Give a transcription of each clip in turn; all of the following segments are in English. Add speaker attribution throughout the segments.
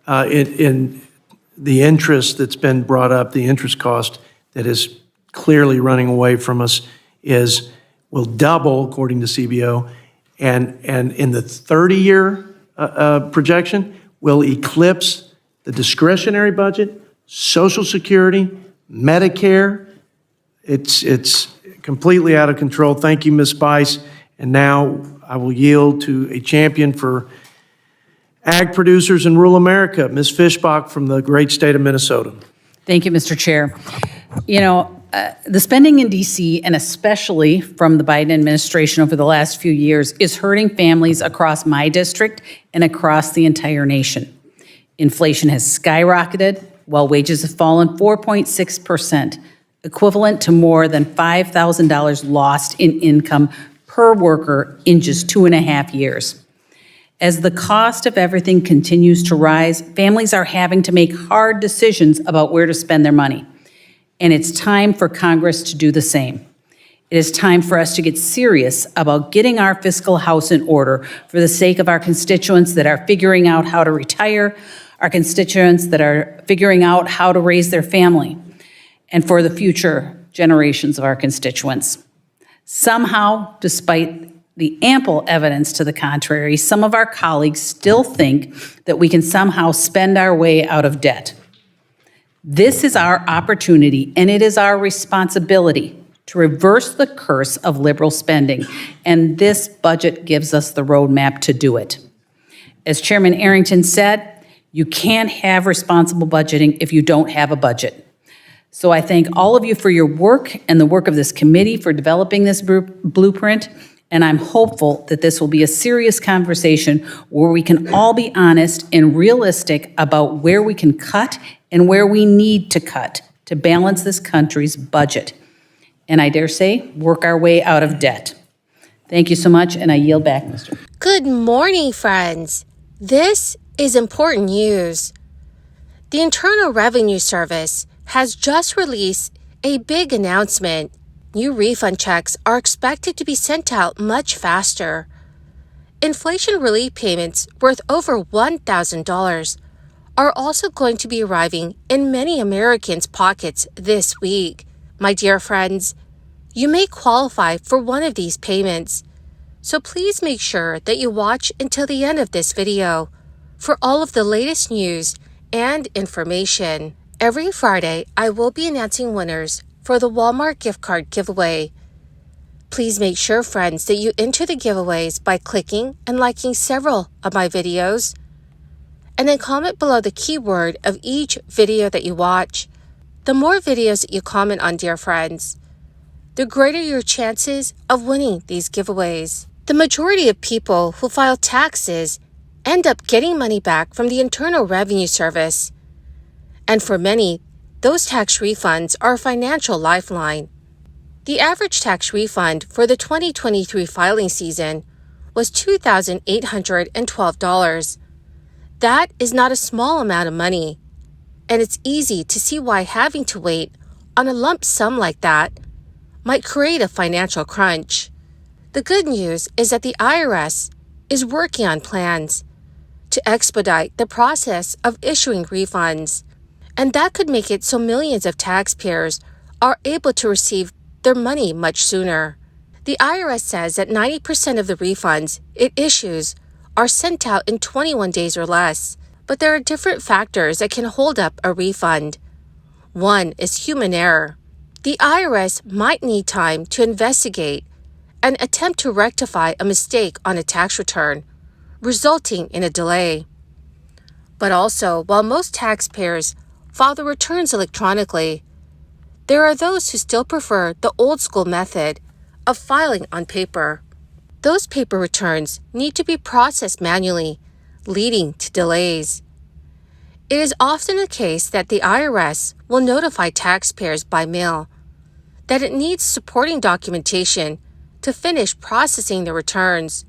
Speaker 1: in the interest that's been brought up, the interest cost that is clearly running away from us will double, according to CBO, and in the 30-year projection will eclipse the discretionary budget, Social Security, Medicare. It's completely out of control. Thank you, Ms. Spice. And now I will yield to a champion for ag producers in rural America, Ms. Fishbach from the great state of Minnesota.
Speaker 2: Thank you, Mr. Chair. You know, the spending in D.C., and especially from the Biden administration over the last few years, is hurting families across my district and across the entire nation. Inflation has skyrocketed, while wages have fallen 4.6%, equivalent to more than $5,000 lost in income per worker in just 2.5 years. As the cost of everything continues to rise, families are having to make hard decisions about where to spend their money. And it's time for Congress to do the same. It is time for us to get serious about getting our fiscal house in order for the sake of our constituents that are figuring out how to retire, our constituents that are figuring out how to raise their family, and for the future generations of our constituents. Somehow, despite the ample evidence to the contrary, some of our colleagues still think that we can somehow spend our way out of debt. This is our opportunity, and it is our responsibility to reverse the curse of liberal spending, and this budget gives us the roadmap to do it. As Chairman Arrington said, you can't have responsible budgeting if you don't have a budget. So I thank all of you for your work and the work of this committee for developing this blueprint, and I'm hopeful that this will be a serious conversation where we can all be honest and realistic about where we can cut and where we need to cut to balance this country's budget. And I dare say, work our way out of debt. Thank you so much, and I yield back, Mr.
Speaker 3: Good morning, friends. This is important news. The Internal Revenue Service has just released a big announcement. New refund checks are expected to be sent out much faster. Inflation relief payments worth over $1,000 are also going to be arriving in many Americans' pockets this week. My dear friends, you may qualify for one of these payments, so please make sure that you watch until the end of this video for all of the latest news and information. Every Friday, I will be announcing winners for the Walmart gift card giveaway. Please make sure, friends, that you enter the giveaways by clicking and liking several of my videos, and then comment below the keyword of each video that you watch. The more videos that you comment on, dear friends, the greater your chances of winning these giveaways. The majority of people who file taxes end up getting money back from the Internal Revenue Service. And for many, those tax refunds are a financial lifeline. The average tax refund for the 2023 filing season was $2,812. That is not a small amount of money, and it's easy to see why having to wait on a lump sum like that might create a financial crunch. The good news is that the IRS is working on plans to expedite the process of issuing refunds, and that could make it so millions of taxpayers are able to receive their money much sooner. The IRS says that 90% of the refunds it issues are sent out in 21 days or less, but there are different factors that can hold up a refund. One is human error. The IRS might need time to investigate and attempt to rectify a mistake on a tax return, resulting in a delay. But also, while most taxpayers file the returns electronically, there are those who still prefer the old-school method of filing on paper. Those paper returns need to be processed manually, leading to delays. It is often the case that the IRS will notify taxpayers by mail that it needs supporting documentation to finish processing the returns.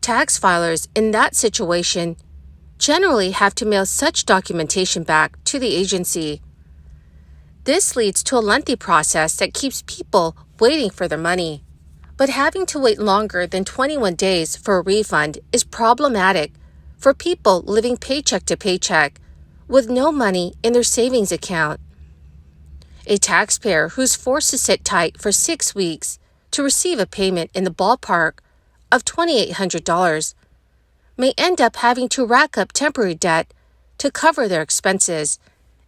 Speaker 3: Tax filers in that situation generally have to mail such documentation back to the agency. This leads to a lengthy process that keeps people waiting for their money. But having to wait longer than 21 days for a refund is problematic for people living paycheck to paycheck with no money in their savings account. A taxpayer who's forced to sit tight for 6 weeks to receive a payment in the ballpark of $2,800 may end up having to rack up temporary debt to cover their expenses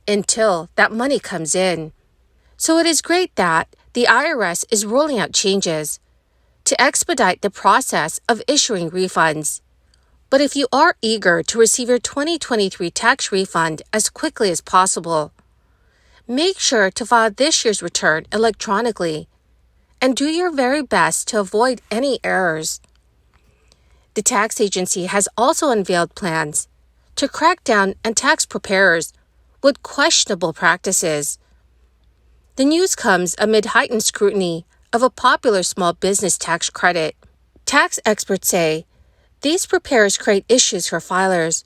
Speaker 3: until that money comes in. So it is great that the IRS is rolling out changes to expedite the process of issuing refunds. But if you are eager to receive your 2023 tax refund as quickly as possible, make sure to file this year's return electronically and do your very best to avoid any errors. The tax agency has also unveiled plans to crack down on tax preparers with questionable practices. The news comes amid heightened scrutiny of a popular small business tax credit. Tax experts say these preparers create issues for filers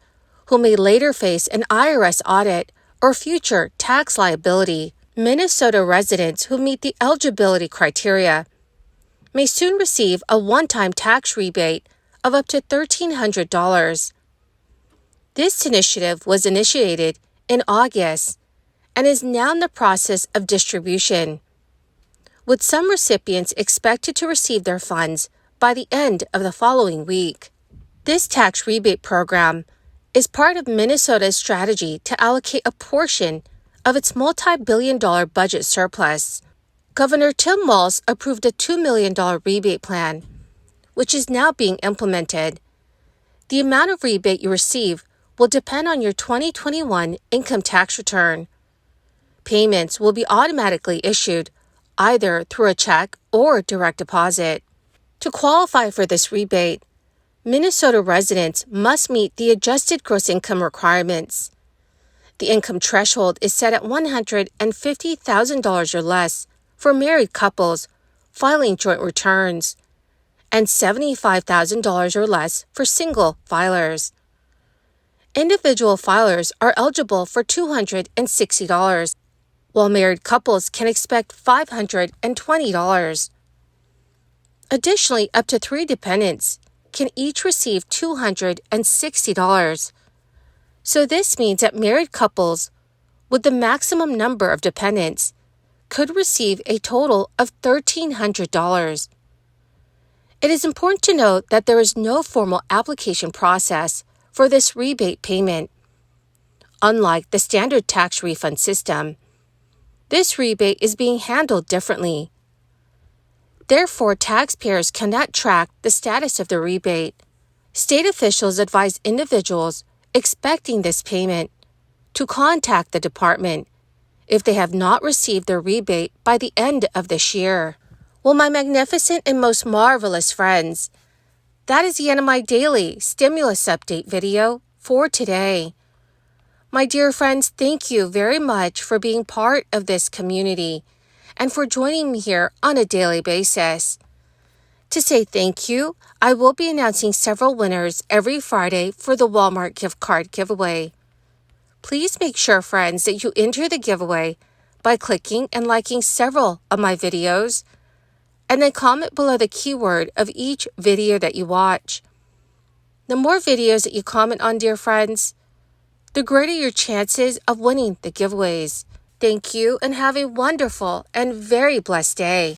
Speaker 3: who may later face an IRS audit or future tax liability. Minnesota residents who meet the eligibility criteria may soon receive a one-time tax rebate of up to $1,300. This initiative was initiated in August and is now in the process of distribution, with some recipients expected to receive their funds by the end of the following week. This tax rebate program is part of Minnesota's strategy to allocate a portion of its multi-billion-dollar budget surplus. Governor Tim Walz approved a $2 million rebate plan, which is now being implemented. The amount of rebate you receive will depend on your 2021 income tax return. Payments will be automatically issued either through a check or direct deposit. To qualify for this rebate, Minnesota residents must meet the adjusted gross income requirements. The income threshold is set at $150,000 or less for married couples filing joint returns, and $75,000 or less for single filers. Individual filers are eligible for $260, while married couples can expect $520. Additionally, up to 3 dependents can each receive $260. So this means that married couples with the maximum number of dependents could receive a total of $1,300. It is important to note that there is no formal application process for this rebate payment. Unlike the standard tax refund system, this rebate is being handled differently. Therefore, taxpayers cannot track the status of the rebate. State officials advise individuals expecting this payment to contact the department if they have not received their rebate by the end of this year. Well, my magnificent and most marvelous friends, that is the end of my daily stimulus update video for today. My dear friends, thank you very much for being part of this community and for joining me here on a daily basis. To say thank you, I will be announcing several winners every Friday for the Walmart gift card giveaway. Please make sure, friends, that you enter the giveaway by clicking and liking several of my videos, and then comment below the keyword of each video that you watch. The more videos that you comment on, dear friends, the greater your chances of winning the giveaways. Thank you and have a wonderful and very blessed day.